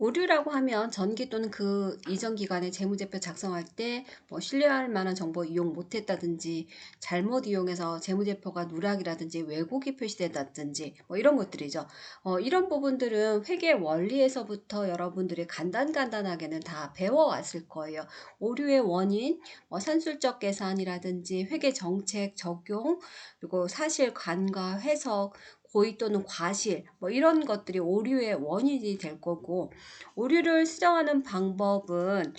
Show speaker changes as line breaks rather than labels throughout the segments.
오류라고 하면 전기 또는 그 이전 기간에 재무제표 작성할 때 뭐 신뢰할 만한 정보 이용 못했다든지 잘못 이용해서 재무제표가 누락이라든지 왜곡이 표시된다든지 뭐 이런 것들이죠. 이런 부분들은 회계 원리에서부터 여러분들이 간단하게는 다 배워왔을 거예요. 오류의 원인, 산술적 계산이라든지 회계 정책 적용, 그리고 사실관과 해석, 고의 또는 과실 뭐 이런 것들이 오류의 원인이 될 거고, 오류를 수정하는 방법은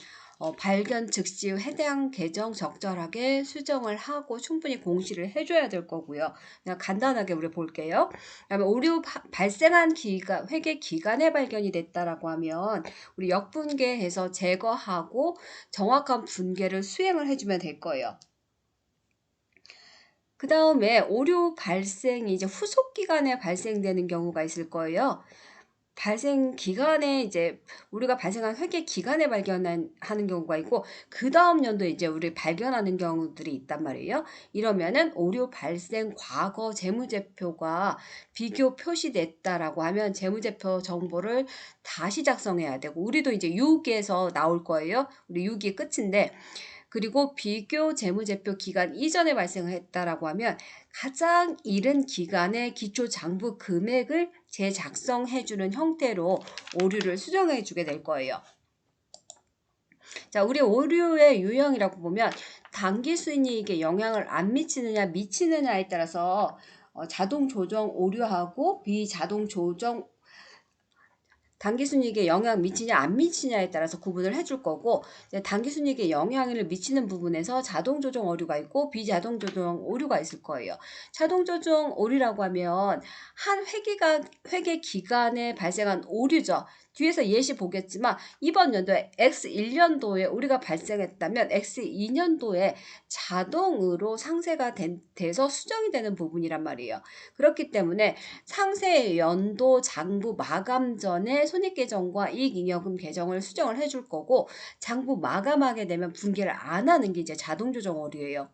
발견 즉시 해당 계정 적절하게 수정을 하고 충분히 공시를 해줘야 될 거고요. 그냥 간단하게 우리 볼게요. 그다음에 오류 발생한 회계 기간에 발견이 됐다라고 하면 우리 역분계해서 제거하고 정확한 분계를 수행을 해주면 될 거예요. 그 다음에 오류 발생이 이제 후속 기간에 발생되는 경우가 있을 거예요. 발생 기간에 이제 우리가 발생한 회계 기간에 발견하는 경우가 있고, 그 다음 연도에 이제 우리 발견하는 경우들이 있단 말이에요. 이러면은 오류 발생 과거 재무제표가 비교 표시됐다라고 하면 재무제표 정보를 다시 작성해야 되고, 우리도 이제 6에서 나올 거예요. 우리 6이 끝인데, 그리고 비교 재무제표 기간 이전에 발생했다라고 하면 가장 이른 기간의 기초장부 금액을 재작성해주는 형태로 오류를 수정해주게 될 거예요. 자, 우리 오류의 유형이라고 보면 단기 순이익에 영향을 안 미치느냐 미치느냐에 따라서 자동 조정 오류하고 비자동 조정 단기순이익에 영향 미치냐 안 미치냐에 따라서 구분을 해줄 거고, 단기순이익에 영향을 미치는 부분에서 자동조정 오류가 있고 비자동조정 오류가 있을 거예요. 자동조정 오류라고 하면 한 회계 기간에 발생한 오류죠. 뒤에서 예시 보겠지만 이번 연도에 X1년도에 우리가 발생했다면 X2년도에 자동으로 상세가 돼서 수정이 되는 부분이란 말이에요. 그렇기 때문에 상세 연도 장부 마감 전에 손익계정과 이익잉여금 계정을 수정을 해줄 거고, 장부 마감하게 되면 분개를 안 하는 게 이제 자동조정 오류예요.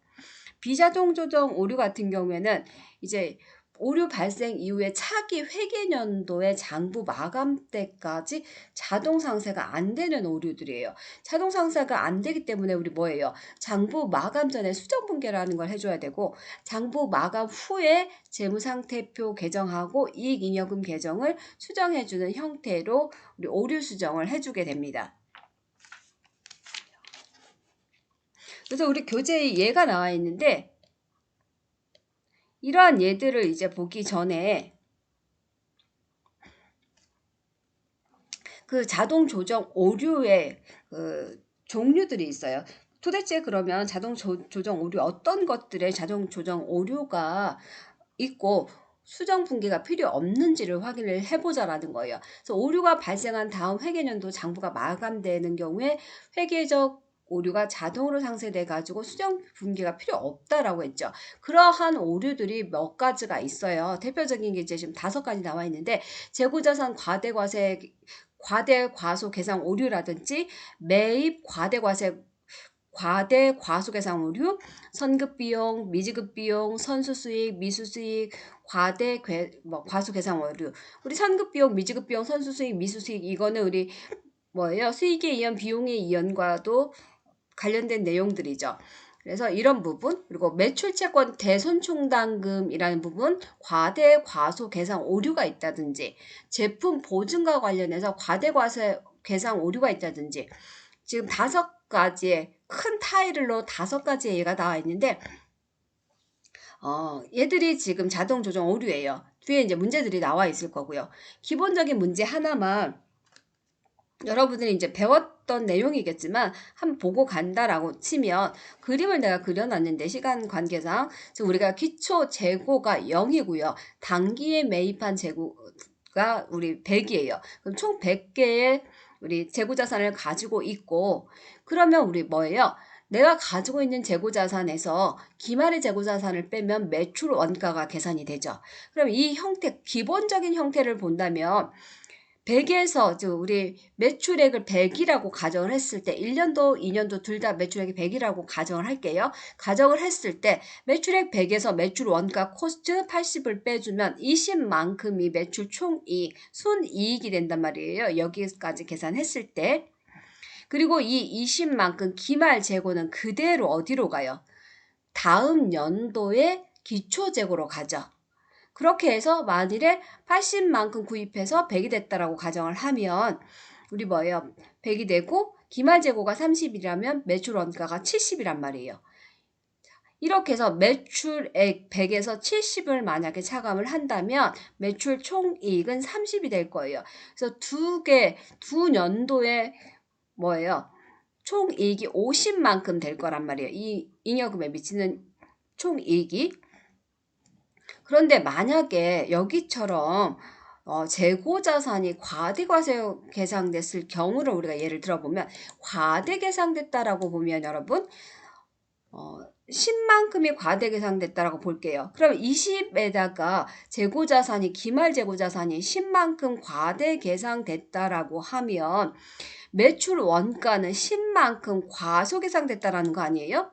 비자동조정 오류 같은 경우에는 이제 오류 발생 이후에 차기 회계년도의 장부 마감 때까지 자동 상세가 안 되는 오류들이에요. 자동 상세가 안 되기 때문에 우리 뭐예요? 장부 마감 전에 수정 분개라는 걸 해줘야 되고, 장부 마감 후에 재무상태표 개정하고 이익잉여금 계정을 수정해주는 형태로 우리 오류 수정을 해주게 됩니다. 그래서 우리 교재에 예가 나와 있는데, 이러한 예들을 이제 보기 전에 그 자동 조정 오류의 그 종류들이 있어요. 도대체 그러면 자동 조정 오류 어떤 것들의 자동 조정 오류가 있고 수정 분기가 필요 없는지를 확인을 해보자라는 거예요. 그래서 오류가 발생한 다음 회계년도 장부가 마감되는 경우에 회계적 오류가 자동으로 상쇄돼 가지고 수정 분기가 필요 없다라고 했죠. 그러한 오류들이 몇 가지가 있어요. 대표적인 게 이제 지금 5가지 나와 있는데, 재고자산 과대 과소 계산 오류라든지 매입 과대 과소 계산 오류, 선급 비용, 미지급 비용, 선수 수익, 미수 수익, 과소 계산 오류. 우리 선급 비용, 미지급 비용, 선수 수익, 미수 수익, 이거는 우리 뭐예요? 수익에 의한 비용의 이연과도 관련된 내용들이죠. 그래서 이런 부분, 그리고 매출채권 대손충당금이라는 부분, 과대 과소 계산 오류가 있다든지, 제품 보증과 관련해서 과대 과소 계산 오류가 있다든지, 지금 5가지의 큰 타일로 5가지의 예가 나와 있는데, 얘들이 지금 자동 조정 오류예요. 뒤에 이제 문제들이 나와 있을 거고요. 기본적인 문제 하나만 여러분들이 이제 배웠던 내용이겠지만 한번 보고 간다라고 치면, 그림을 내가 그려놨는데 시간 관계상 지금 우리가 기초 재고가 0이고요. 단기에 매입한 재고가 우리 100이에요. 그럼 총 100개의 우리 재고자산을 가지고 있고, 그러면 우리 뭐예요? 내가 가지고 있는 재고자산에서 기말의 재고자산을 빼면 매출 원가가 계산이 되죠. 그럼 이 형태, 기본적인 형태를 본다면 100에서 우리 매출액을 100이라고 가정을 했을 때 1년도, 2년도 둘 다 매출액이 100이라고 가정을 할게요. 가정을 했을 때 매출액 100에서 매출 원가 코스트 80을 빼주면 20만큼이 매출 총이익, 순이익이 된단 말이에요. 여기까지 계산했을 때. 그리고 이 20만큼 기말 재고는 그대로 어디로 가요? 다음 연도의 기초재고로 가죠. 그렇게 해서 만일에 80만큼 구입해서 100이 됐다라고 가정을 하면 우리 뭐예요? 100이 되고 기말재고가 30이라면 매출 원가가 70이란 말이에요. 이렇게 해서 매출액 100에서 70을 만약에 차감을 한다면 매출 총이익은 30이 될 거예요. 그래서 두 년도에 뭐예요? 총이익이 50만큼 될 거란 말이에요. 이 잉여금에 미치는 총이익이. 그런데 만약에 여기처럼 재고자산이 과대과세 계상됐을 경우를 우리가 예를 들어보면 과대계상됐다라고 보면 여러분 10만큼이 과대계상됐다라고 볼게요. 그럼 20에다가 재고자산이 기말재고자산이 10만큼 과대계상됐다라고 하면 매출 원가는 10만큼 과소계상됐다라는 거 아니에요?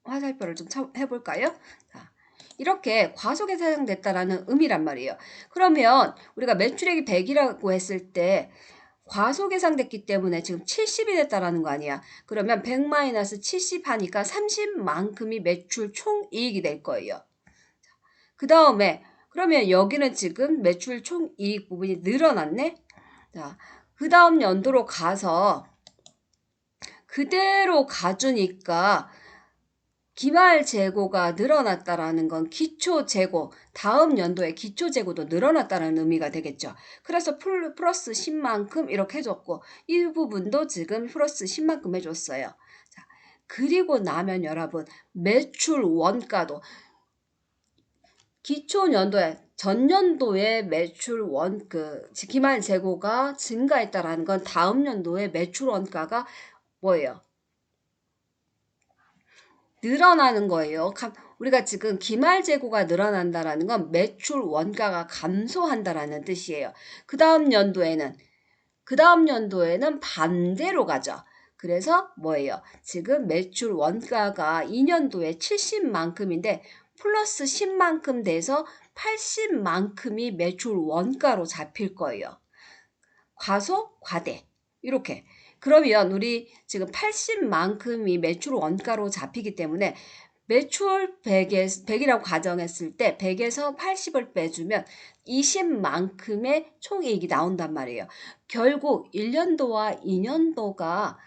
화살표를 좀 해볼까요? 자, 이렇게 과소계상됐다라는 의미란 말이에요. 그러면 우리가 매출액이 100이라고 했을 때 과소계상됐기 때문에 지금 70이 됐다라는 거 아니야. 그러면 100-70 하니까 30만큼이 매출 총이익이 될 거예요. 그 다음에 그러면 여기는 지금 매출 총이익 부분이 늘어났네. 자, 그 다음 연도로 가서 그대로 가주니까 기말 재고가 늘어났다라는 건 기초 재고, 다음 연도에 기초 재고도 늘어났다는 의미가 되겠죠. 그래서 플러스 10만큼 이렇게 해줬고 이 부분도 지금 플러스 10만큼 해줬어요. 자, 그리고 나면 여러분 매출 원가도 기초 연도에 전년도에 매출 기말 재고가 증가했다라는 건 다음 연도에 매출 원가가 뭐예요? 늘어나는 거예요. 우리가 지금 기말 재고가 늘어난다라는 건 매출 원가가 감소한다라는 뜻이에요. 그 다음 연도에는 반대로 가죠. 그래서 뭐예요? 지금 매출 원가가 2년도에 70만큼인데 플러스 10만큼 돼서 80만큼이 매출 원가로 잡힐 거예요. 과소, 과대 이렇게. 그러면 우리 지금 80만큼이 매출 원가로 잡히기 때문에 매출 100이라고 가정했을 때 100에서 80을 빼주면 20만큼의 총이익이 나온단 말이에요. 결국 1년도와 2년도가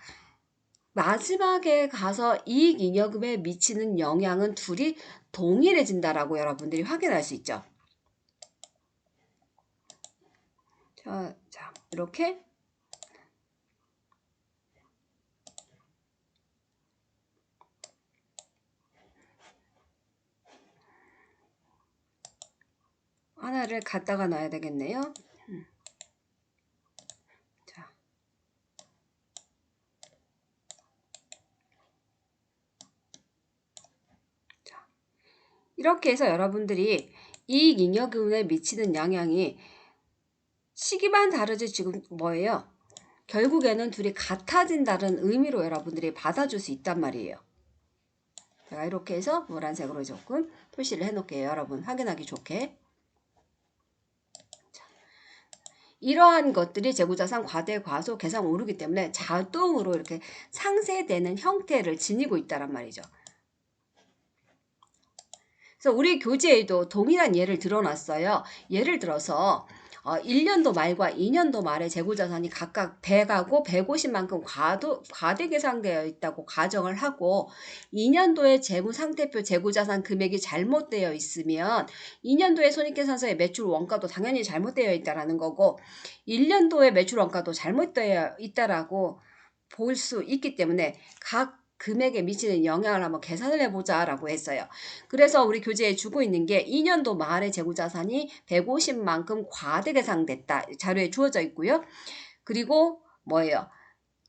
마지막에 가서 이익잉여금에 미치는 영향은 둘이 동일해진다라고 여러분들이 확인할 수 있죠. 자, 이렇게 하나를 갖다가 놔야 되겠네요. 이렇게 해서 여러분들이 이익잉여금에 미치는 영향이 시기만 다르지 지금 뭐예요? 결국에는 둘이 같아진다는 의미로 여러분들이 받아줄 수 있단 말이에요. 제가 이렇게 해서 노란색으로 조금 표시를 해놓을게요. 여러분 확인하기 좋게. 이러한 것들이 재고자산 과대, 과소, 계상 오르기 때문에 자동으로 이렇게 상쇄되는 형태를 지니고 있다란 말이죠. 그래서 우리 교재에도 동일한 예를 들어놨어요. 예를 들어서 1년도 말과 2년도 말에 재고자산이 각각 100하고 150만큼 과대 계상되어 있다고 가정을 하고 2년도에 재무상태표 재고자산 금액이 잘못되어 있으면 2년도에 손익계산서의 매출 원가도 당연히 잘못되어 있다라는 거고 1년도에 매출 원가도 잘못되어 있다라고 볼 수 있기 때문에 각 금액에 미치는 영향을 한번 계산을 해보자 라고 했어요. 그래서 우리 교재에 주고 있는 게 2년도 말에 재고자산이 150만큼 과대계상됐다. 자료에 주어져 있고요. 그리고 뭐예요?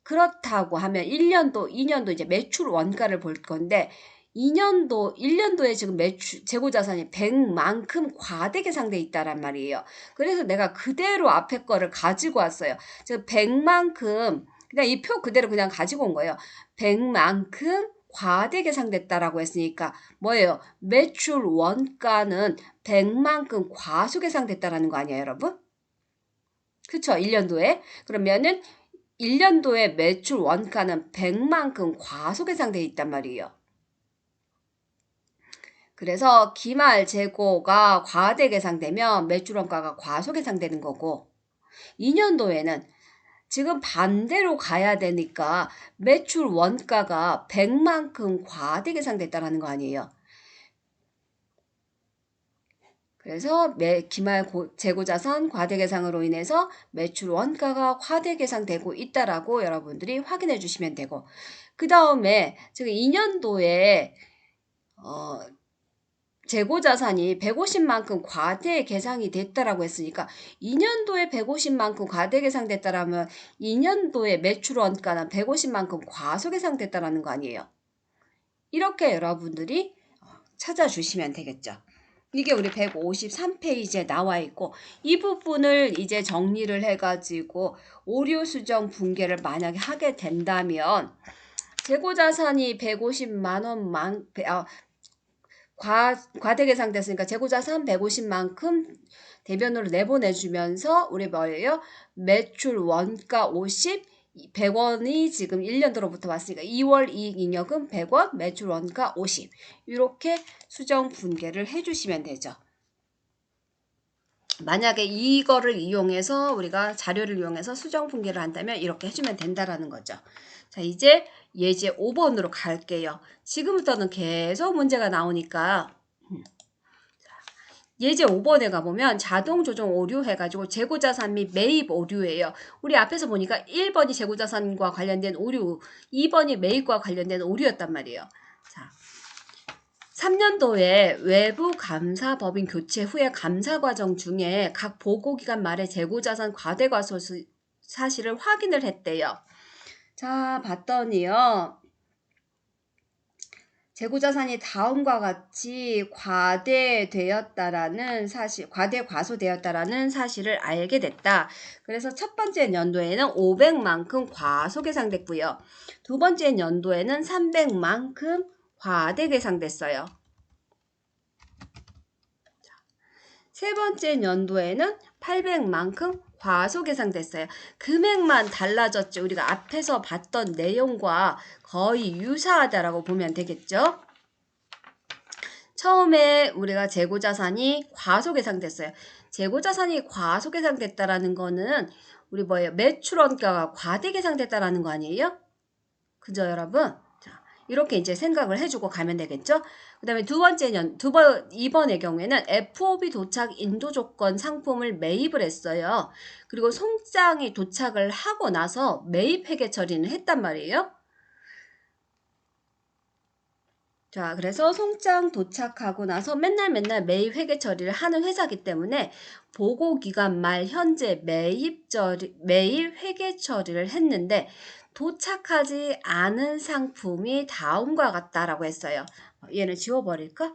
그렇다고 하면 1년도, 2년도 이제 매출 원가를 볼 건데 2년도, 1년도에 지금 재고자산이 100만큼 과대 계상돼 있다란 말이에요. 그래서 내가 그대로 앞에 거를 가지고 왔어요. 즉 100만큼 그냥 이 표 그대로 그냥 가지고 온 거예요. 100만큼 과대 계상됐다라고 했으니까 뭐예요? 매출 원가는 100만큼 과소 계상됐다라는 거 아니에요, 여러분? 그쵸? 1년도에. 그러면은 1년도에 매출 원가는 100만큼 과소 계상돼 있단 말이에요. 그래서 기말 재고가 과대 계상되면 매출 원가가 과소 계상되는 거고 2년도에는 지금 반대로 가야 되니까 매출 원가가 100만큼 과대 계상됐다라는 거 아니에요. 그래서 기말 재고자산 과대 계상으로 인해서 매출 원가가 과대 계상되고 있다라고 여러분들이 확인해 주시면 되고 그 다음에 지금 2년도에 재고자산이 150만큼 과대 계상이 됐다라고 했으니까 2년도에 150만큼 과대 계상됐다라면 2년도에 매출 원가는 150만큼 과소 계상됐다라는 거 아니에요. 이렇게 여러분들이 찾아주시면 되겠죠. 이게 우리 153페이지에 나와 있고 이 부분을 이제 정리를 해가지고 오류 수정 분계를 만약에 하게 된다면 재고자산이 150만원 과대 계상됐으니까 재고자산 150만큼 대변으로 내보내주면서 우리 뭐예요? 매출 원가 50, 100원이 지금 1년도로부터 왔으니까 2월 이익잉여금 100원, 매출 원가 50 이렇게 수정 분계를 해주시면 되죠. 만약에 이거를 이용해서 우리가 자료를 이용해서 수정 분계를 한다면 이렇게 해주면 된다라는 거죠. 자, 이제 예제 5번으로 갈게요. 지금부터는 계속 문제가 나오니까 예제 5번에 가보면 자동 조정 오류 해가지고 재고자산 및 매입 오류예요. 우리 앞에서 보니까 1번이 재고자산과 관련된 오류, 2번이 매입과 관련된 오류였단 말이에요. 자, 3년도에 외부 감사 법인 교체 후에 감사 과정 중에 각 보고기간 말에 재고자산 과대과소 사실을 확인을 했대요. 자, 봤더니요. 재고자산이 다음과 같이 과대되었다라는 사실, 과소되었다라는 사실을 알게 됐다. 그래서 첫 번째 연도에는 500만큼 과소 계상됐고요. 두 번째 연도에는 300만큼 과대 계상됐어요. 세 번째 연도에는 800만큼 과소 계상됐어요. 금액만 달라졌죠. 우리가 앞에서 봤던 내용과 거의 유사하다라고 보면 되겠죠. 처음에 우리가 재고자산이 과소 계상됐어요. 재고자산이 과소 계상됐다라는 거는 우리 뭐예요? 매출 원가가 과대 계상됐다라는 거 아니에요? 그죠, 여러분? 자, 이렇게 이제 생각을 해주고 가면 되겠죠? 그 다음에 이번의 경우에는 FOB 도착 인도 조건 상품을 매입을 했어요. 그리고 송장이 도착을 하고 나서 매입 회계 처리는 했단 말이에요. 자, 그래서 송장 도착하고 나서 맨날 매입 회계 처리를 하는 회사이기 때문에 보고기간 말 현재 매입 회계 처리를 했는데 도착하지 않은 상품이 다음과 같다라고 했어요. 얘는 지워버릴까?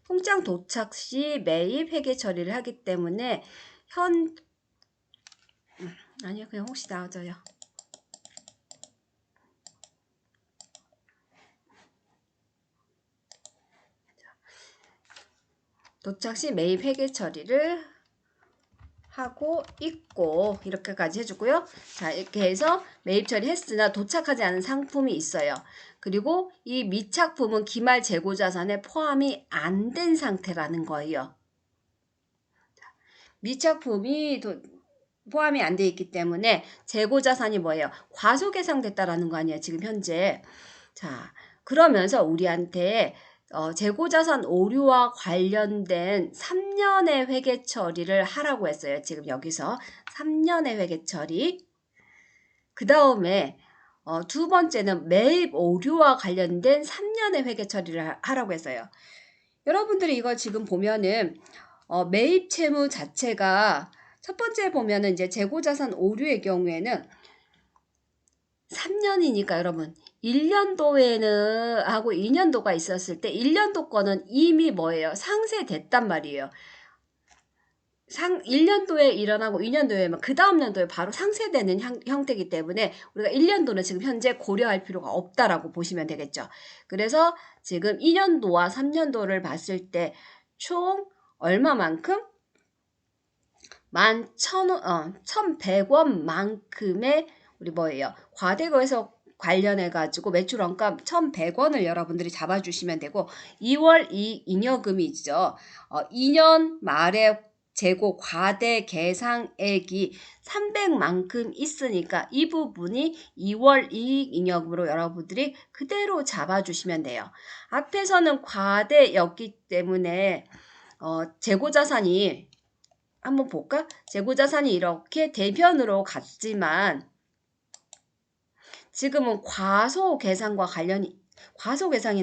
송장 도착 시 매입 회계 처리를 하기 때문에 아니요, 그냥 혹시 나와줘요. 도착 시 매입 회계 처리를 하고 있고 이렇게까지 해주고요. 자, 이렇게 해서 매입 처리했으나 도착하지 않은 상품이 있어요. 그리고 이 미착품은 기말 재고자산에 포함이 안 된 상태라는 거예요. 미착품이 포함이 안 돼 있기 때문에 재고자산이 뭐예요? 과소계상됐다라는 거 아니에요, 지금 현재. 자, 그러면서 우리한테 재고자산 오류와 관련된 3년의 회계 처리를 하라고 했어요. 지금 여기서 3년의 회계 처리. 그 다음에 두 번째는 매입 오류와 관련된 3년의 회계 처리를 하라고 했어요. 여러분들이 이거 지금 보면은 매입 채무 자체가 첫 번째 보면은 이제 재고자산 오류의 경우에는 3년이니까 여러분 1년도에는 하고 2년도가 있었을 때 1년도 거는 이미 뭐예요? 상쇄됐단 말이에요. 1년도에 일어나고 2년도에 그 다음 년도에 바로 상쇄되는 형태이기 때문에 우리가 1년도는 지금 현재 고려할 필요가 없다라고 보시면 되겠죠. 그래서 지금 2년도와 3년도를 봤을 때 총 얼마만큼? 11,100원만큼의 우리 뭐예요? 과대거에서 관련해 가지고 매출원가 1,100원을 여러분들이 잡아주시면 되고 2월 잉여금이 있죠. 2년 말에 재고 과대 계상액이 300만큼 있으니까 이 부분이 2월 이익잉여금으로 여러분들이 그대로 잡아주시면 돼요. 앞에서는 과대였기 때문에 재고자산이 한번 볼까? 재고자산이 이렇게 대변으로 갔지만 지금은 과소계상이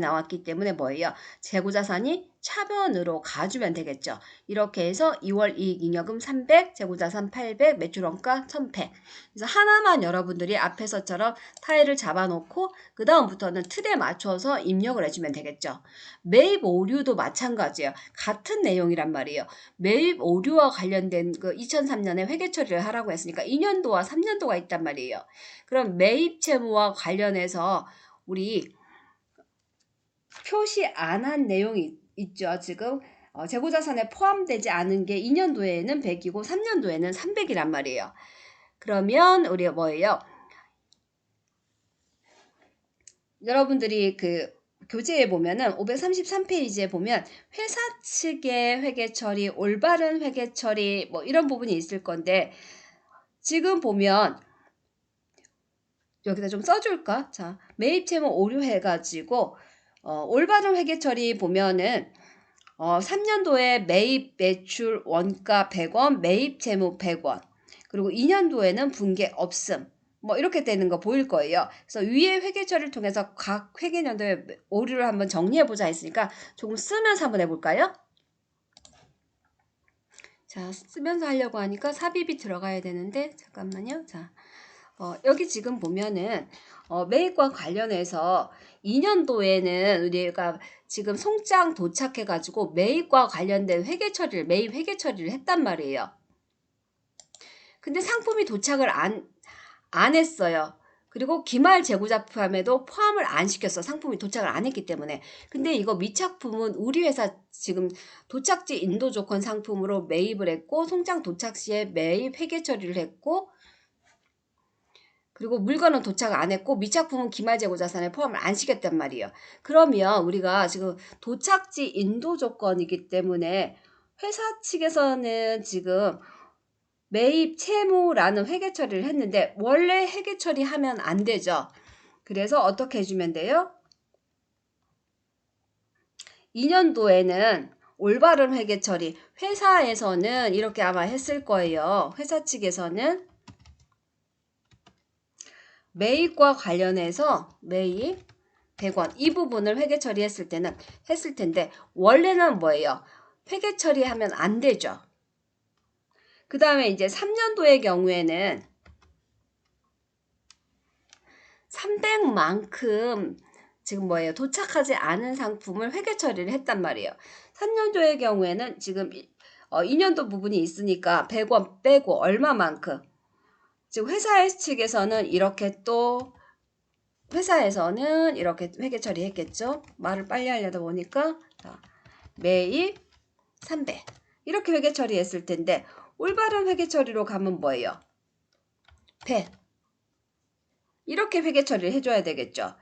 나왔기 때문에 뭐예요? 재고자산이 차변으로 가주면 되겠죠. 이렇게 해서 2월 이익잉여금 300, 재고자산 800, 매출원가 1100. 그래서 하나만 여러분들이 앞에서처럼 타일을 잡아놓고 그 다음부터는 틀에 맞춰서 입력을 해주면 되겠죠. 매입 오류도 마찬가지예요. 같은 내용이란 말이에요. 매입 오류와 관련된 그 2003년에 회계 처리를 하라고 했으니까 2년도와 3년도가 있단 말이에요. 그럼 매입 채무와 관련해서 우리 표시 안 한 내용이 있죠. 지금 재고자산에 포함되지 않은 게 2년도에는 100이고 3년도에는 300이란 말이에요. 그러면 우리 뭐예요? 여러분들이 그 교재에 보면은 533페이지에 보면 회사 측의 회계 처리, 올바른 회계 처리 뭐 이런 부분이 있을 건데 지금 보면 여기다 좀 써줄까? 자, 매입 채무 오류 해가지고 올바른 회계 처리 보면은 3년도에 매입 매출 원가 100원, 매입 채무 100원. 그리고 2년도에는 분계 없음. 뭐 이렇게 되는 거 보일 거예요. 그래서 위에 회계 처리를 통해서 각 회계년도의 오류를 한번 정리해 보자 했으니까 조금 쓰면서 한번 해볼까요? 자, 쓰면서 하려고 하니까 삽입이 들어가야 되는데 잠깐만요. 자, 여기 지금 보면은 매입과 관련해서 2년도에는 우리가 지금 송장 도착해가지고 매입과 관련된 매입 회계 처리를 했단 말이에요. 근데 상품이 도착을 안 했어요. 그리고 기말 재고자품에도 포함을 안 시켰어. 상품이 도착을 안 했기 때문에. 근데 이거 미착품은 우리 회사 지금 도착지 인도 조건 상품으로 매입을 했고 송장 도착 시에 매입 회계 처리를 했고 그리고 물건은 도착 안 했고 미착품은 기말재고자산에 포함을 안 시켰단 말이에요. 그러면 우리가 지금 도착지 인도 조건이기 때문에 회사 측에서는 지금 매입 채무라는 회계 처리를 했는데 원래 회계 처리하면 안 되죠. 그래서 어떻게 해주면 돼요? 2년도에는 올바른 회계 처리, 회사에서는 이렇게 아마 했을 거예요. 회사 측에서는 매입과 관련해서 매입 100원 이 부분을 회계 처리했을 때는 했을 텐데 원래는 뭐예요? 회계 처리하면 안 되죠. 그 다음에 이제 3년도의 경우에는 300만큼 지금 뭐예요? 도착하지 않은 상품을 회계 처리를 했단 말이에요. 3년도의 경우에는 지금 2년도 부분이 있으니까 100원 빼고 얼마만큼 지금 회사 측에서는 이렇게 또 회사에서는 이렇게 회계 처리했겠죠. 말을 빨리 하려다 보니까 매입 300 이렇게 회계 처리했을 텐데 올바른 회계 처리로 가면 뭐예요? 100 이렇게 회계 처리를 해줘야 되겠죠.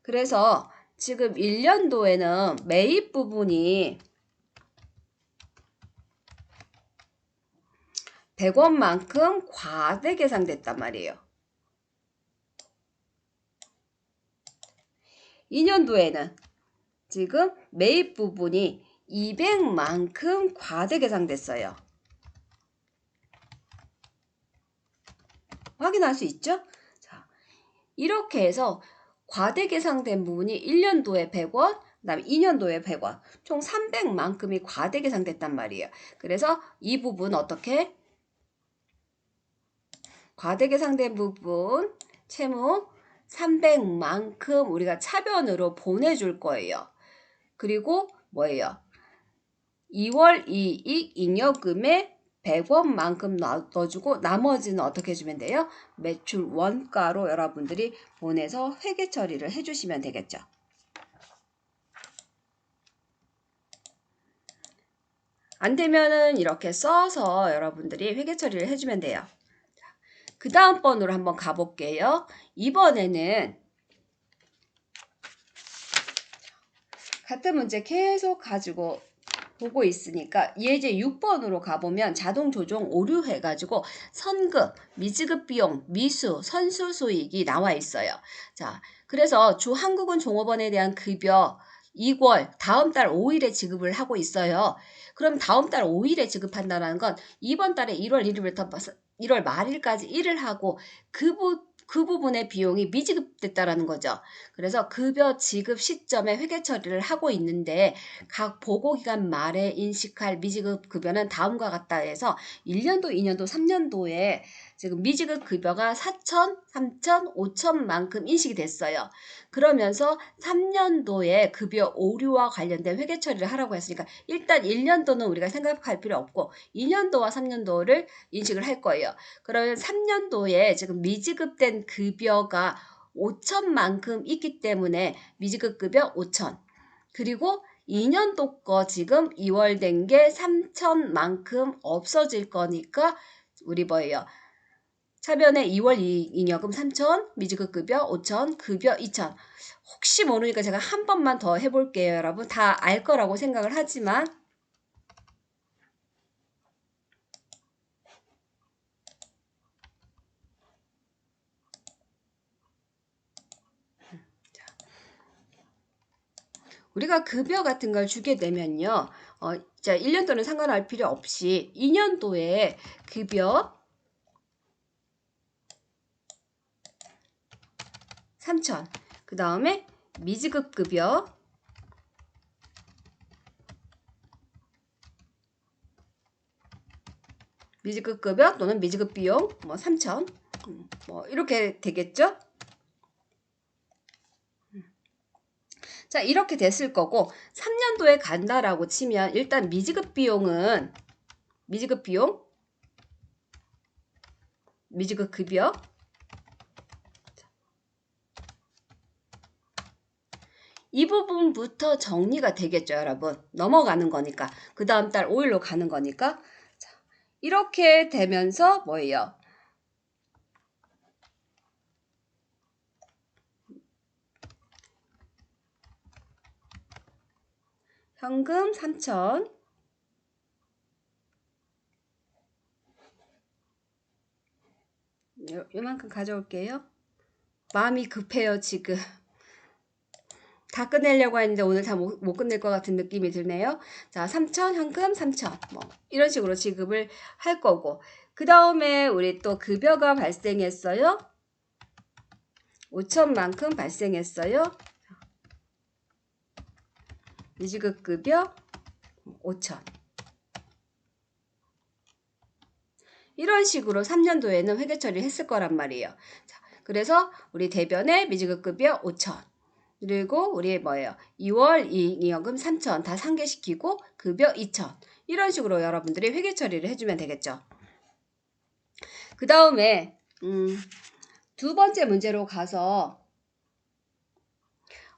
그래서 지금 1년도에는 매입 부분이 100원만큼 과대 계상됐단 말이에요. 2년도에는 지금 매입 부분이 200만큼 과대 계상됐어요. 확인할 수 있죠? 자, 이렇게 해서 과대 계상된 부분이 1년도에 100원, 그 다음에 2년도에 100원, 총 300만큼이 과대 계상됐단 말이에요. 그래서 이 부분 어떻게? 과대 계상된 부분 채무 300만큼 우리가 차변으로 보내줄 거예요. 그리고 뭐예요? 2월 이익 잉여금에 100원만큼 넣어주고 나머지는 어떻게 해주면 돼요? 매출 원가로 여러분들이 보내서 회계 처리를 해주시면 되겠죠. 안 되면은 이렇게 써서 여러분들이 회계 처리를 해주면 돼요. 그 다음 번으로 한번 가볼게요. 이번에는 같은 문제 계속 가지고 보고 있으니까 예제 6번으로 가보면 자동 조정 오류 해가지고 선급, 미지급 비용, 미수, 선수 수익이 나와 있어요. 자, 그래서 주 한국은 종업원에 대한 급여 2월 다음 달 5일에 지급을 하고 있어요. 그럼 다음 달 5일에 지급한다는 건 이번 달에 1월 1일부터 1월 말일까지 일을 하고 그 부분의 비용이 미지급됐다라는 거죠. 그래서 급여 지급 시점에 회계 처리를 하고 있는데 각 보고기간 말에 인식할 미지급 급여는 다음과 같다 해서 1년도, 2년도, 3년도에 지금 미지급 급여가 4천, 3천, 5천만큼 인식이 됐어요. 그러면서 3년도에 급여 오류와 관련된 회계 처리를 하라고 했으니까 일단 1년도는 우리가 생각할 필요 없고 2년도와 3년도를 인식을 할 거예요. 그러면 3년도에 지금 미지급된 급여가 5천만큼 있기 때문에 미지급 급여 5천. 그리고 2년도 거 지금 2월 된 게 3천만큼 없어질 거니까 우리 뭐예요? 차변에 2월 잉여금 3천, 미지급 급여 5천, 급여 2천. 혹시 모르니까 제가 한 번만 더 해볼게요, 여러분. 다 알 거라고 생각을 하지만 우리가 급여 같은 걸 주게 되면요. 자, 1년도는 상관할 필요 없이 2년도에 급여 3천. 그 다음에 미지급 급여 미지급 급여 또는 미지급 비용 뭐 3천. 뭐 이렇게 되겠죠? 자, 이렇게 됐을 거고 3년도에 간다라고 치면 일단 미지급 비용은 미지급 비용, 미지급 급여 이 부분부터 정리가 되겠죠, 여러분. 넘어가는 거니까. 그 다음 달 5일로 가는 거니까. 자, 이렇게 되면서 뭐예요? 현금 3천. 요만큼 가져올게요. 마음이 급해요, 지금. 다 끝내려고 했는데 오늘 다 못 끝낼 것 같은 느낌이 드네요. 자, 3천, 현금 3천. 뭐, 이런 식으로 지급을 할 거고. 그 다음에 우리 또 급여가 발생했어요. 5천만큼 발생했어요. 미지급 급여 5천. 이런 식으로 3년도에는 회계 처리를 했을 거란 말이에요. 자, 그래서 우리 대변에 미지급 급여 5천. 그리고 우리 뭐예요? 2월 잉여금 3천 다 상계시키고 급여 2천. 이런 식으로 여러분들이 회계 처리를 해주면 되겠죠. 그 다음에 두 번째 문제로 가서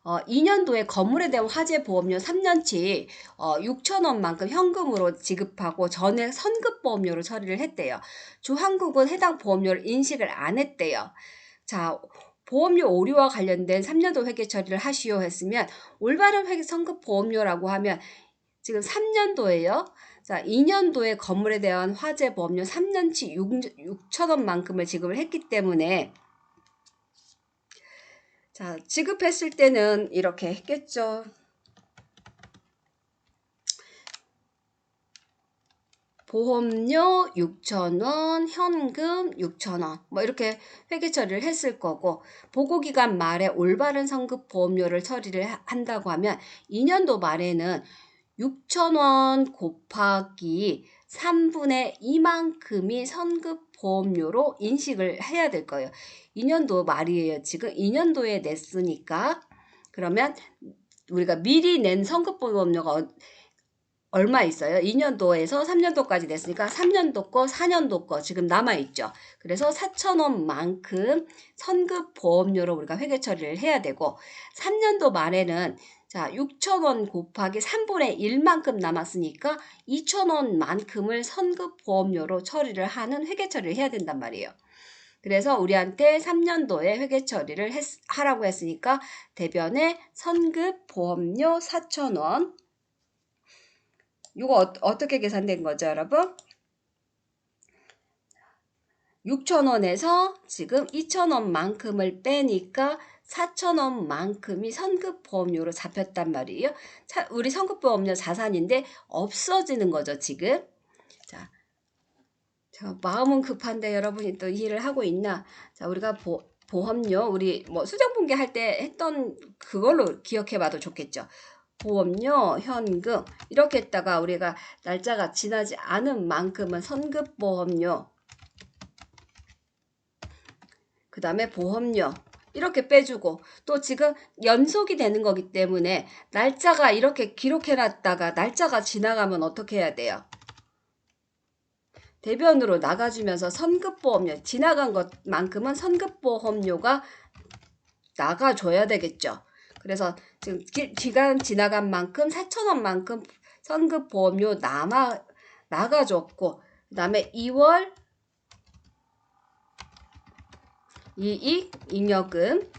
2년도에 건물에 대한 화재 보험료 3년치 6천원만큼 현금으로 지급하고 전액 선급보험료로 처리를 했대요. 주한국은 해당 보험료를 인식을 안 했대요. 자, 보험료 오류와 관련된 3년도 회계 처리를 하시오 했으면 올바른 회계 선급보험료라고 하면 지금 3년도에요. 자, 2년도에 건물에 대한 화재 보험료 3년치 6천원만큼을 지급을 했기 때문에 자, 지급했을 때는 이렇게 했겠죠. 보험료 6천원, 현금 6천원 뭐 이렇게 회계 처리를 했을 거고 보고기간 말에 올바른 선급 보험료를 처리를 한다고 하면 2년도 말에는 6천원 곱하기 3분의 2만큼이 선급보험료로 인식을 해야 될 거예요. 2년도 말이에요. 지금 2년도에 냈으니까. 그러면 우리가 미리 낸 선급보험료가 얼마 있어요? 2년도에서 3년도까지 냈으니까 3년도 거, 4년도 거 지금 남아있죠. 그래서 4,000원만큼 선급보험료로 우리가 회계 처리를 해야 되고 3년도 말에는 자 6,000원 곱하기 3분의 1만큼 남았으니까 2,000원만큼을 선급보험료로 처리를 하는 회계 처리를 해야 된단 말이에요. 그래서 우리한테 3년도에 회계 처리를 하라고 했으니까 대변에 선급보험료 4,000원 이거 어떻게 계산된 거죠, 여러분? 6,000원에서 지금 2,000원만큼을 빼니까 4,000원만큼이 선급보험료로 잡혔단 말이에요. 우리 선급보험료 자산인데 없어지는 거죠, 지금. 자, 마음은 급한데 여러분이 또 일을 하고 있나? 자, 우리가 보험료, 우리 뭐 수정분계 할 때 했던 그걸로 기억해봐도 좋겠죠. 보험료, 현금 이렇게 했다가 우리가 날짜가 지나지 않은 만큼은 선급보험료 그 다음에 보험료 이렇게 빼주고 또 지금 연속이 되는 거기 때문에 날짜가 이렇게 기록해놨다가 날짜가 지나가면 어떻게 해야 돼요? 대변으로 나가주면서 선급보험료 지나간 것만큼은 선급보험료가 나가줘야 되겠죠. 그래서 지금 기간 지나간 만큼 4,000원만큼 선급보험료 나가줬고 그 다음에 2월 이익 잉여금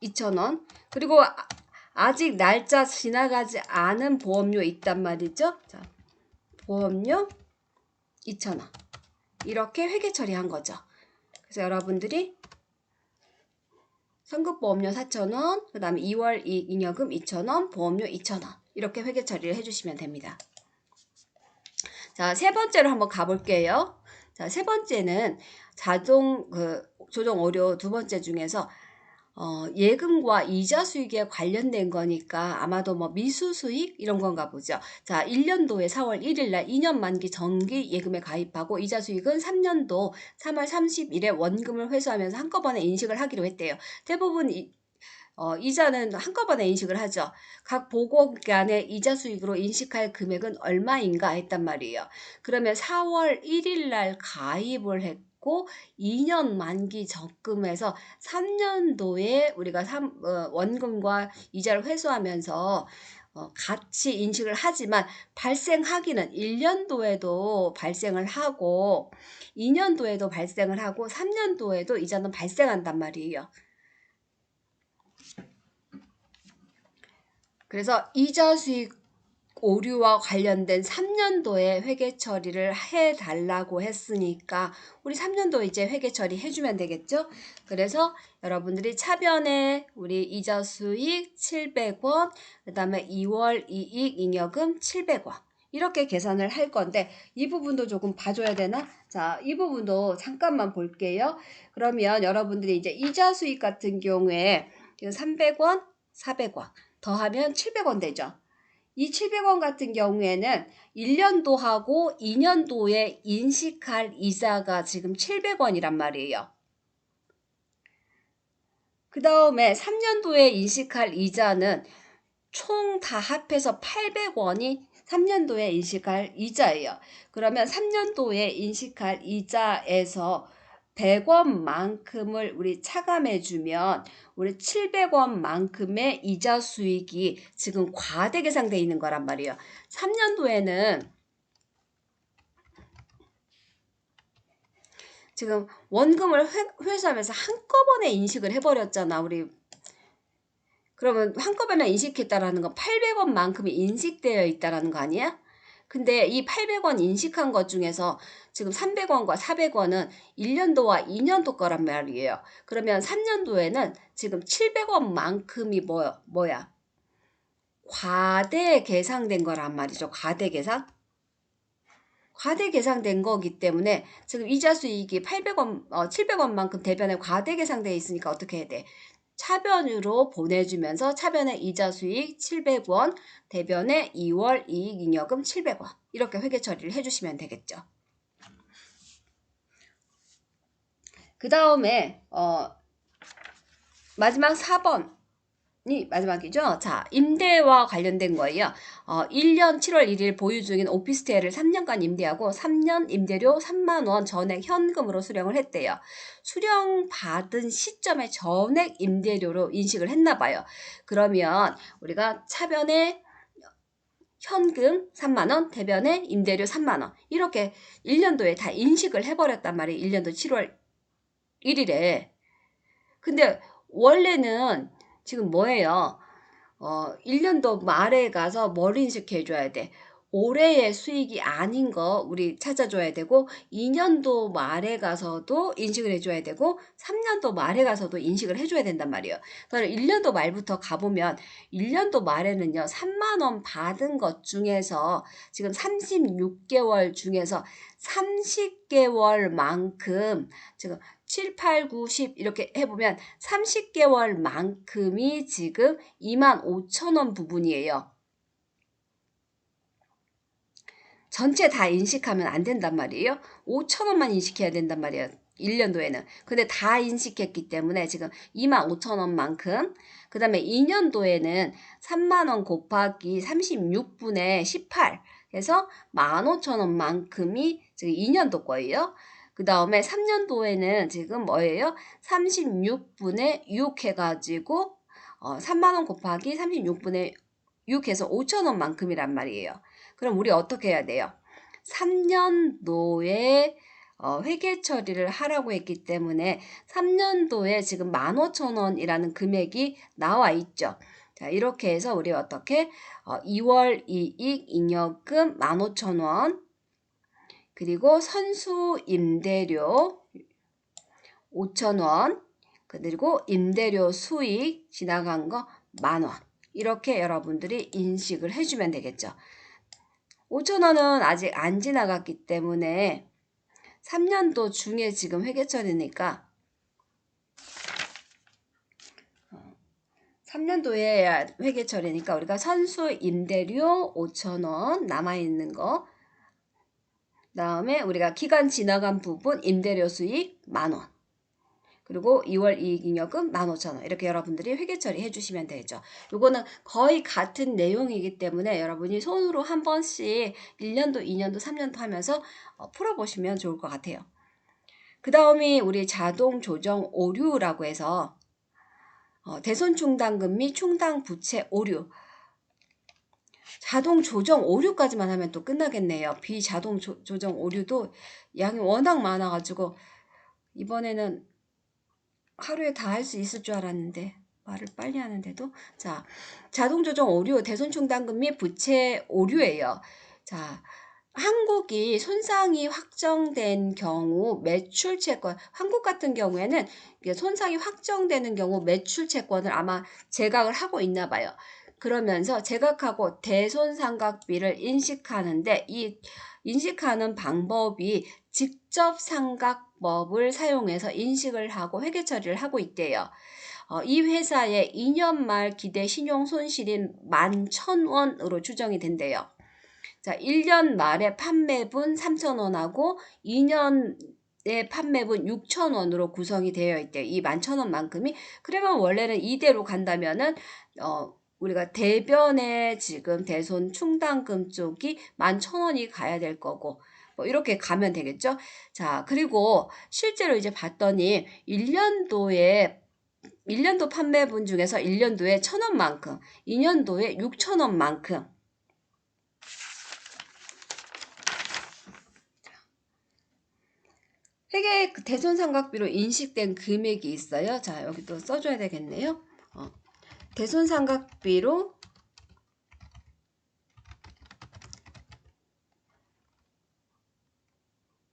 2,000원 그리고 아직 날짜 지나가지 않은 보험료 있단 말이죠. 자, 보험료 2,000원 이렇게 회계 처리한 거죠. 그래서 여러분들이 선급보험료 4,000원, 그 다음에 2월 이익잉여금 2,000원, 보험료 2,000원 이렇게 회계 처리를 해주시면 됩니다. 자, 세 번째로 한번 가볼게요. 자, 세 번째는 자동 조정 오류 두 번째 중에서 예금과 이자 수익에 관련된 거니까 아마도 뭐 미수 수익 이런 건가 보죠. 자, 1년도에 4월 1일 날 2년 만기 정기 예금에 가입하고 이자 수익은 3년도 3월 30일에 원금을 회수하면서 한꺼번에 인식을 하기로 했대요. 대부분 이자는 한꺼번에 인식을 하죠. 각 보고기간에 이자 수익으로 인식할 금액은 얼마인가 했단 말이에요. 그러면 4월 1일 날 가입을 했고 2년 만기 적금에서 3년도에 우리가 원금과 이자를 회수하면서 같이 인식을 하지만 발생하기는 1년도에도 발생을 하고 2년도에도 발생을 하고 3년도에도 이자는 발생한단 말이에요. 그래서 이자 수익 오류와 관련된 3년도에 회계 처리를 해달라고 했으니까 우리 3년도 이제 회계 처리 해주면 되겠죠? 그래서 여러분들이 차변에 우리 이자 수익 700원, 그 다음에 2월 이익 잉여금 700원 이렇게 계산을 할 건데 이 부분도 조금 봐줘야 되나? 자, 이 부분도 잠깐만 볼게요. 그러면 여러분들이 이제 이자 수익 같은 경우에 300원, 400원 더하면 700원 되죠. 이 700원 같은 경우에는 1년도하고 2년도에 인식할 이자가 지금 700원이란 말이에요. 그 다음에 3년도에 인식할 이자는 총 다 합해서 800원이 3년도에 인식할 이자예요. 그러면 3년도에 인식할 이자에서 100원만큼을 우리 차감해주면 우리 700원만큼의 이자 수익이 지금 과대 계상되어 있는 거란 말이에요. 3년도에는 지금 원금을 회수하면서 한꺼번에 인식을 해버렸잖아. 우리 그러면 한꺼번에 인식했다라는 건 800원만큼이 인식되어 있다라는 거 아니야? 근데 이 800원 인식한 것 중에서 지금 300원과 400원은 1년도와 2년도 거란 말이에요. 그러면 3년도에는 지금 700원만큼이 뭐야? 과대 계상된 거란 말이죠. 과대 계상. 과대 계상된 거기 때문에 지금 이자 수익이 700원만큼 대변에 과대 계상되어 있으니까 어떻게 해야 돼? 차변으로 보내주면서 차변의 이자 수익 700원, 대변의 2월 이익 잉여금 700원 이렇게 회계 처리를 해주시면 되겠죠. 그 다음에 마지막 4번이 마지막이죠. 자, 임대와 관련된 거예요. 1년 7월 1일 보유 중인 오피스텔을 3년간 임대하고 3년 임대료 3만 원 전액 현금으로 수령을 했대요. 수령받은 시점에 전액 임대료로 인식을 했나 봐요. 그러면 우리가 차변에 현금 3만 원, 대변에 임대료 3만 원 이렇게 1년도에 다 인식을 해버렸단 말이에요. 1년도 7월 1일에. 근데 원래는 지금 뭐예요? 1년도 말에 가서 뭘 인식해줘야 돼? 올해의 수익이 아닌 거 우리 찾아줘야 되고 2년도 말에 가서도 인식을 해줘야 되고 3년도 말에 가서도 인식을 해줘야 된단 말이에요. 그래서 1년도 말부터 가보면 1년도 말에는요 3만 원 받은 것 중에서 지금 36개월 중에서 30개월만큼 지금 7, 8, 9, 10 이렇게 해보면 30개월만큼이 지금 25,000원 부분이에요. 전체 다 인식하면 안 된단 말이에요. 5,000원만 인식해야 된단 말이에요. 1년도에는. 근데 다 인식했기 때문에 지금 25,000원만큼 그 다음에 2년도에는 3만원 곱하기 36분의 18 해서 15,000원만큼이 지금 2년도 거예요. 그 다음에 3년도에는 지금 뭐예요? 36분의 6 해가지고 3만원 곱하기 36분의 6 해서 5,000원만큼이란 말이에요. 그럼 우리 어떻게 해야 돼요? 3년도에 회계 처리를 하라고 했기 때문에 3년도에 지금 15,000원이라는 금액이 나와 있죠. 자, 이렇게 해서 우리 어떻게 2월 이익 잉여금 15,000원 그리고 선수 임대료 5,000원 그리고 임대료 수익 지나간 거 10,000원 이렇게 여러분들이 인식을 해주면 되겠죠. 5,000원은 아직 안 지나갔기 때문에 3년도 중에 지금 회계처리니까 3년도에 회계처리니까 우리가 선수 임대료 5,000원 남아있는 거 다음에 우리가 기간 지나간 부분 임대료 수익 10,000원 그리고 2월 이익잉여금 15,000원 이렇게 여러분들이 회계 처리해 주시면 되죠. 요거는 거의 같은 내용이기 때문에 여러분이 손으로 한 번씩 1년도, 2년도, 3년도 하면서 풀어보시면 좋을 것 같아요. 그 다음이 우리 자동 조정 오류라고 해서 대손 충당금 및 충당 부채 오류 자동 조정 오류까지만 하면 또 끝나겠네요. 비자동 조정 오류도 양이 워낙 많아가지고 이번에는 하루에 다 할 수 있을 줄 알았는데 말을 빨리 하는데도 자 자동 조정 오류 대손 충당금 및 부채 오류예요. 자 한국이 손상이 확정된 경우 매출 채권 한국 같은 경우에는 손상이 확정되는 경우 매출 채권을 아마 제각을 하고 있나 봐요. 그러면서 제각하고 대손상각비를 인식하는데 이 인식하는 방법이 직접 상각법을 사용해서 인식을 하고 회계 처리를 하고 있대요. 이 회사의 2년 말 기대 신용 손실인 11,000원으로 추정이 된대요. 자, 1년 말에 판매분 3,000원하고 2년의 판매분 6,000원으로 구성이 되어 있대요. 이 11,000원만큼이. 그러면 원래는 이대로 간다면은 우리가 대변에 지금 대손 충당금 쪽이 11,000원이 가야 될 거고 뭐 이렇게 가면 되겠죠. 자, 그리고 실제로 이제 봤더니 1년도 판매분 중에서 1년도에 1,000원만큼, 2년도에 6,000원만큼 회계 대손상각비로 인식된 금액이 있어요. 자, 여기 또 써줘야 되겠네요. 대손상각비로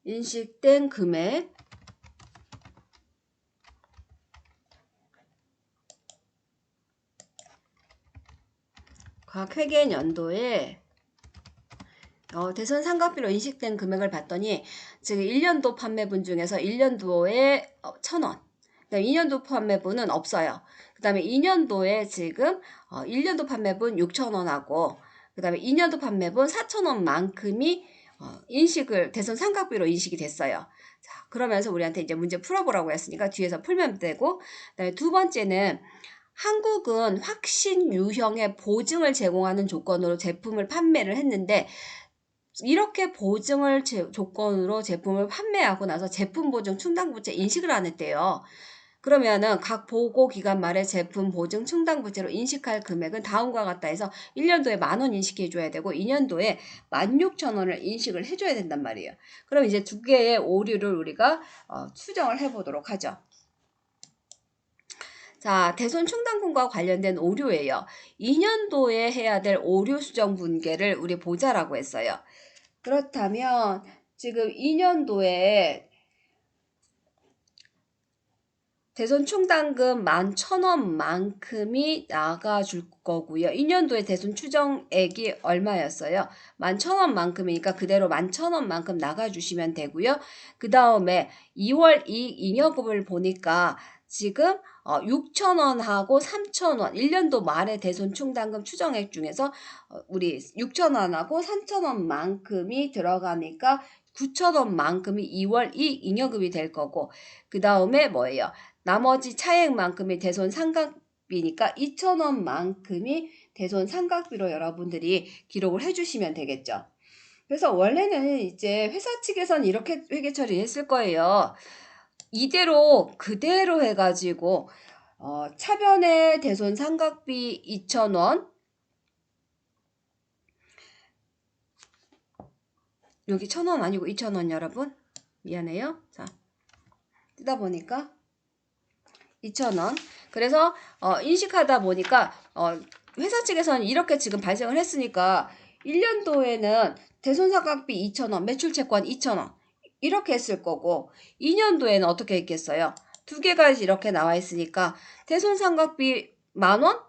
인식된 금액 각 회계연도에 대손상각비로 인식된 금액을 봤더니 지금 1년도 판매분 중에서 1년도에 1,000원 그다음에 2년도 판매분은 없어요. 그다음에 2년도에 지금 1년도 판매분 6,000원하고 그다음에 2년도 판매분 4,000원만큼이 인식을 대손 삼각비로 인식이 됐어요. 자, 그러면서 우리한테 이제 문제 풀어보라고 했으니까 뒤에서 풀면 되고, 그다음에 두 번째는 한국은 확신 유형의 보증을 제공하는 조건으로 제품을 판매를 했는데 이렇게 보증을 조건으로 제품을 판매하고 나서 제품 보증 충당부채 인식을 안 했대요. 그러면은 각 보고 기간 말에 제품 보증 충당부채로 인식할 금액은 다음과 같다 해서 1년도에 10,000원 인식해 줘야 되고 2년도에 16,000원을 인식을 해줘야 된단 말이에요. 그럼 이제 두 개의 오류를 우리가 추정을 해보도록 하죠. 자, 대손 충당금과 관련된 오류예요. 2년도에 해야 될 오류 수정 분계를 우리 보자라고 했어요. 그렇다면 지금 2년도에 대손 충당금 11,000원만큼이 나가줄 거고요. 2년도에 대손 추정액이 얼마였어요? 11,000원만큼이니까 그대로 11,000원만큼 나가주시면 되고요. 그 다음에 2월 이익 잉여금을 보니까 지금 6,000원하고 3,000원 1년도 말에 대손 충당금 추정액 중에서 우리 6,000원하고 3,000원만큼이 들어가니까 9,000원만큼이 2월 이익 잉여금이 될 거고 그 다음에 뭐예요? 나머지 차액만큼이 대손 상각비니까 2,000원만큼이 대손 상각비로 여러분들이 기록을 해주시면 되겠죠. 그래서 원래는 이제 회사 측에서는 이렇게 회계 처리했을 거예요. 이대로 그대로 해가지고 차변의 대손 상각비 2,000원 여기 1,000원 아니고 2,000원 여러분 미안해요. 자 뜨다 보니까 2,000원. 그래서 인식하다 보니까 회사 측에서는 이렇게 지금 발생을 했으니까 1년도에는 대손상각비 2,000원, 매출채권 2,000원 이렇게 했을 거고 2년도에는 어떻게 했겠어요? 두 개가 이렇게 나와 있으니까 대손상각비 10,000원,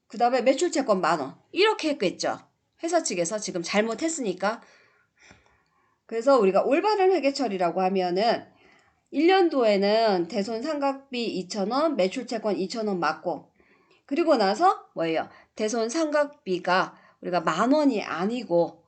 그 다음에 매출채권 10,000원 이렇게 했겠죠. 회사 측에서 지금 잘못했으니까. 그래서 우리가 올바른 회계처리라고 하면은 1년도에는 대손 상각비 2,000원, 매출채권 2,000원 맞고 그리고 나서 뭐예요? 대손 상각비가 우리가 10,000원이 아니고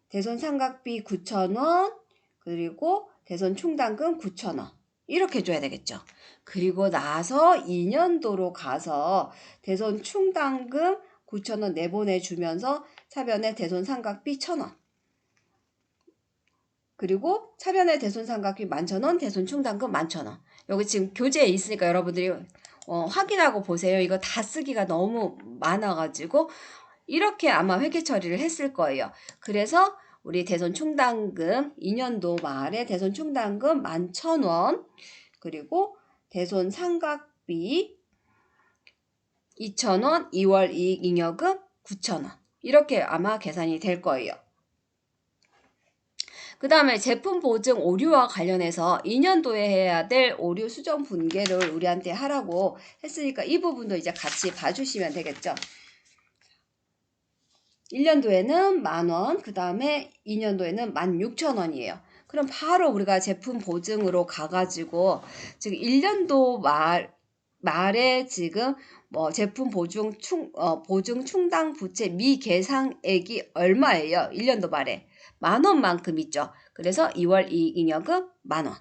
대손 상각비 9,000원 그리고 대손 충당금 9,000원 이렇게 줘야 되겠죠. 그리고 나서 2년도로 가서 대손 충당금 9,000원 내보내주면서 차변에 대손 상각비 1,000원 그리고 차변의 대손 상각비 11,000원, 대손 충당금 11,000원. 여기 지금 교재에 있으니까 여러분들이 확인하고 보세요. 이거 다 쓰기가 너무 많아가지고 이렇게 아마 회계 처리를 했을 거예요. 그래서 우리 대손 충당금 2년도 말에 대손 충당금 11,000원 그리고 대손 상각비 2,000원, 2월 이익 잉여금 9,000원 이렇게 아마 계산이 될 거예요. 그 다음에 제품 보증 오류와 관련해서 2년도에 해야 될 오류 수정 분계를 우리한테 하라고 했으니까 이 부분도 이제 같이 봐주시면 되겠죠. 1년도에는 10,000원, 그 다음에 2년도에는 16,000원이에요. 그럼 바로 우리가 제품 보증으로 가가지고 지금 1년도 말에 지금 뭐 제품 보증 충당 부채 미계상액이 얼마예요? 1년도 말에 10,000원만큼 있죠. 그래서 2월 이익 잉여금 10,000원.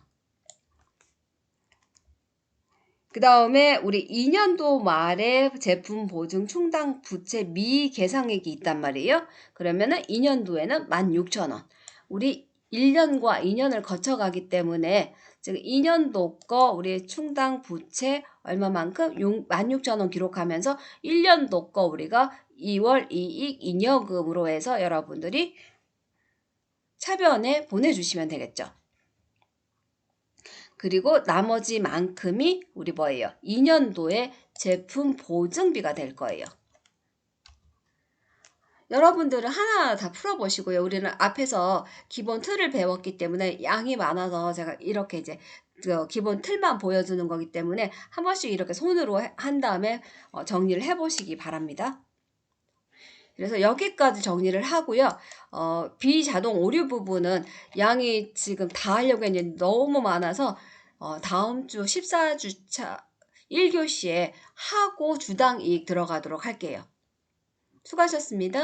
그 다음에 우리 2년도 말에 제품 보증 충당 부채 미계상액이 있단 말이에요. 그러면은 2년도에는 16,000원. 우리 1년과 2년을 거쳐가기 때문에 즉 2년도 거 우리 충당 부채 얼마만큼 16,000원 기록하면서 1년도 거 우리가 2월 이익 잉여금으로 해서 여러분들이 차변에 보내주시면 되겠죠. 그리고 나머지만큼이 우리 뭐예요? 2년도에 제품 보증비가 될 거예요. 여러분들은 하나 다 풀어보시고요. 우리는 앞에서 기본 틀을 배웠기 때문에 양이 많아서 제가 이렇게 이제 기본 틀만 보여주는 거기 때문에 한 번씩 이렇게 손으로 한 다음에 정리를 해보시기 바랍니다. 그래서 여기까지 정리를 하고요. 비자동 오류 부분은 양이 지금 다 하려고 했는데 너무 많아서 다음 주 14주차 1교시에 하고 주당 이익 들어가도록 할게요. 수고하셨습니다.